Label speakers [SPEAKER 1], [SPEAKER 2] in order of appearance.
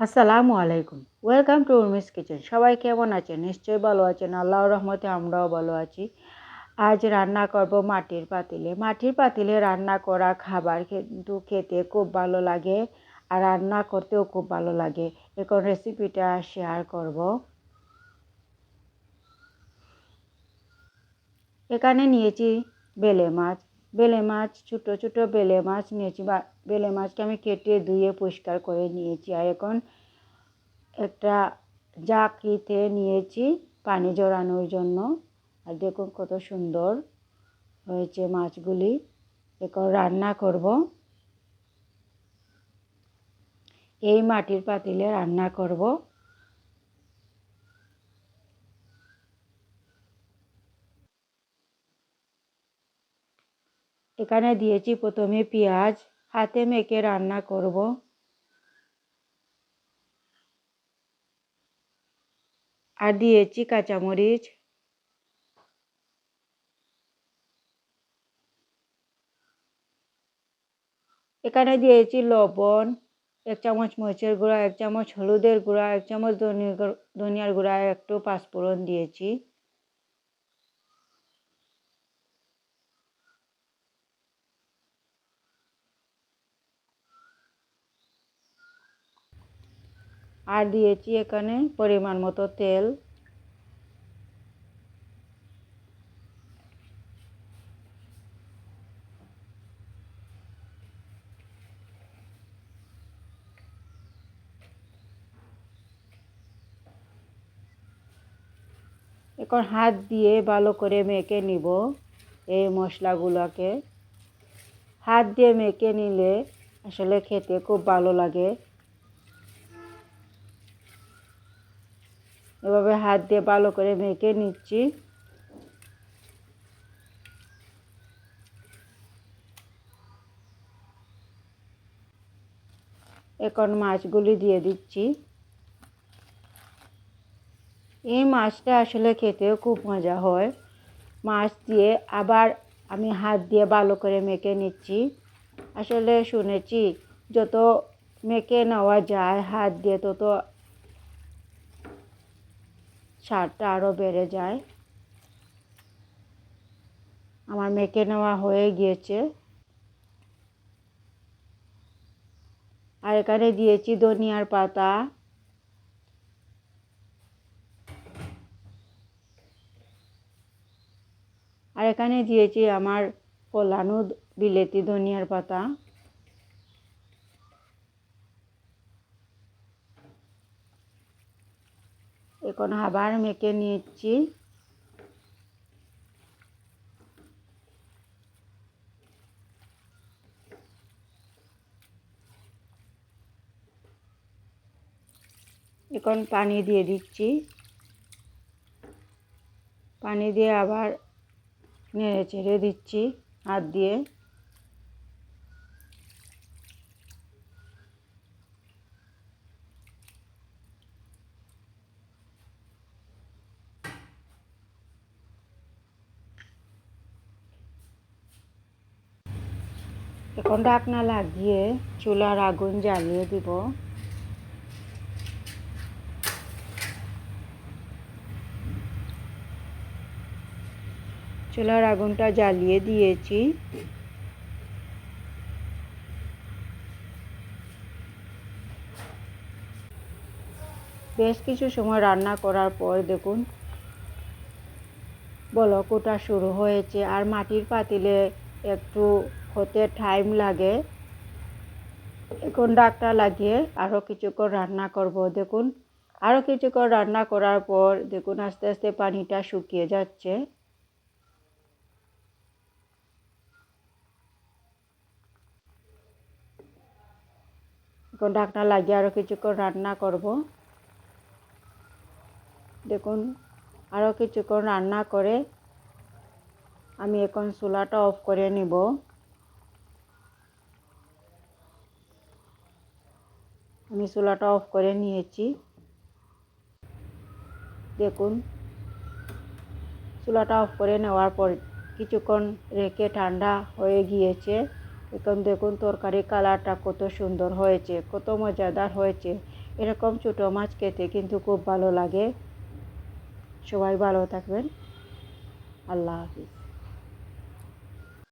[SPEAKER 1] আসসালামু আলাইকুম। Welcome to Urmi's kitchen. সবাই কেমন আছেন? নিশ্চয়ই ভালো আছেন। আল্লাহর রহমতে আমরাও ভালো আছি। আজ রান্না করব মাটির পাতিলে। মাটির পাতিলে রান্না করা খাবার কিন্তু খেতে খুব ভালো লাগে আর রান্না করতেও খুব ভালো লাগে। এখন রেসিপিটা শেয়ার করব। এখানে নিয়েছি বেলে মাছ। বেলে মাছ ছোটো ছোটো বেলে মাছ নিয়েছি। বেলে মাছকে আমি কেটে ধুয়ে পরিষ্কার করে নিয়েছি। আর এখন একটা জাঁকিতে নিয়েছি পানি ঝরানোর জন্য। আর দেখুন কত সুন্দর হয়েছে মাছগুলি। এখন রান্না করব। এই মাটির পাতিলে রান্না করব। এখানে দিয়েছি প্রথমে পেঁয়াজ, হাতে মেখে রান্না করব। আর দিয়েছি কাঁচামরিচ। এখানে দিয়েছি লবণ, 1 চামচ মরিচের গুঁড়া, 1 চামচ হলুদের গুঁড়া, 1 চামচ ধনিয়ার গুঁড়া, একটু পাঁচফোড়ন দিয়েছি। আর দিয়েছি এখানে পরিমাণ মতো তেল। এখন হাত দিয়ে ভালো করে মেখে নিব এই মশলাগুলোকে। হাত দিয়ে মেখে নিলে আসলে খেতে খুব ভালো লাগে। এভাবে হাত দিয়ে ভালো করে মেখে নিচ্ছি। এখন মাছগুলি দিয়ে দিচ্ছি। এই মাছটা আসলে খেতেও খুব মজা হয়। মাছ দিয়ে আবার আমি হাত দিয়ে ভালো করে মেখে নিচ্ছি। আসলে শুনেছি যত মেখে নেওয়া যায় হাত দিয়ে তত স্বাদটা আরও বেড়ে যায়। আমার মেখে নেওয়া হয়ে গিয়েছে। আর এখানে দিয়েছি ধনিয়ার পাতা। আর এখানে দিয়েছি আমার ফলানো বিলেতি ধনিয়ার পাতা। এখন আবার মেখে নিচ্ছি। এখন পানি দিয়ে দিচ্ছি। পানি দিয়ে আবার নেড়ে চেড়ে দিচ্ছি হাত দিয়ে। এখন ঢাকনা লাগিয়ে চুলার আগুন জ্বালিয়ে দিব। চুলার আগুনটা জ্বালিয়ে দিয়েছি। বেশ কিছু সময় রান্না করার পর দেখুন বলক ওঠা শুরু হয়েছে। আর মাটির পাতিলে একটু হতে টাইম লাগে। এখন ঢাকনা লাগিয়ে আরও কিছুক্ষণ রান্না করব। দেখুন আরও কিছুক্ষণ রান্না করার পর দেখুন আস্তে আস্তে পানিটা শুকিয়ে যাচ্ছে। এখন ঢাকনা লাগিয়ে আরও কিছুক্ষণ রান্না করব। দেখুন আরও কিছুক্ষণ রান্না করে আমি এখন চুলাটা অফ করে নিব। আমি চুলাটা অফ করে নিয়েছি। দেখুন চুলাটা অফ করে নেওয়ার পর কিছুক্ষণ রেখে ঠান্ডা হয়ে গিয়েছে। এখন দেখুন তরকারি কালারটা কত সুন্দর হয়েছে, কত মজাদার হয়েছে। এরকম ছোটো মাছ খেতে কিন্তু খুব ভালো লাগে। সবাই ভালো থাকবেন। আল্লাহ হাফিজ।